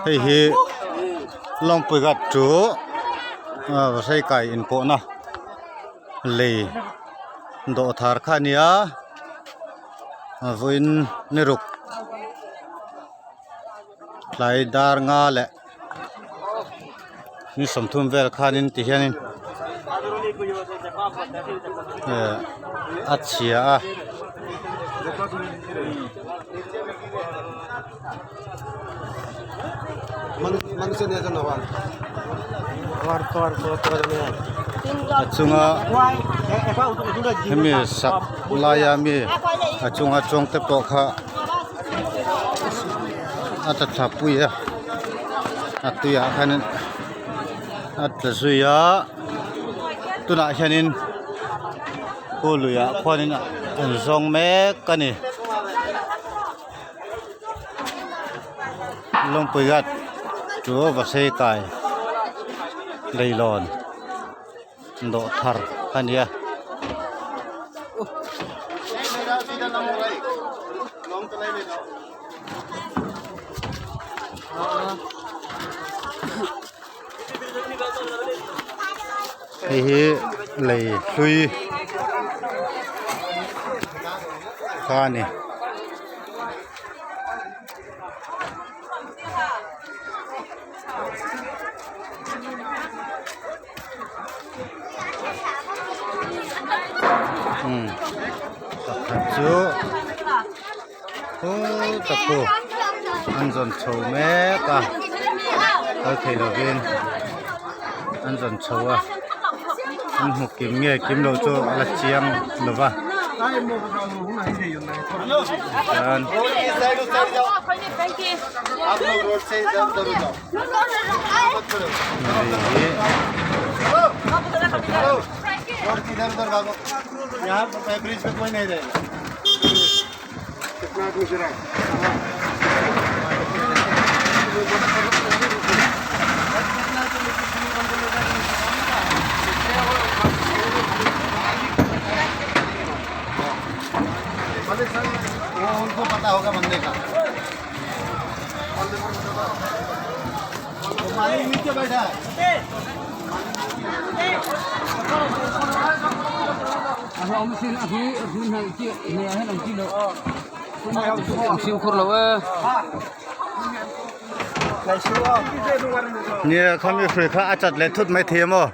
Hey he long pui gat chu và say cài in po na lì độ thar khania voin niruk lai dar nga le ni somthum vel khanin ti hianin achia manusia ni aja nawan. War ni. achunga hemi sak laya mi achunga chong te po kha ata thapuya atuya khanin atsuya tuna hianin holuya khwanin zong me kani long puigat chu va sei kai leilon do thar khania hi lei hlui khani chú tập cô ăn dần chầu mé cả ở thầy đầu viên ăn dần chầu à ăn một kiếm nghe kiếm đầu cho là chiang được va ăn यहाँ पर ब्रिज पे कोई नहीं रहेगा। कितना आदमी गिरा है? वो उनको पता होगा बंदे का। मालिक नीचे बैठा है। ông xin này kia này hay làm chi đâu ông siêu khôn lâu á nè không biết phải khá chặt lấy thut mấy thêm không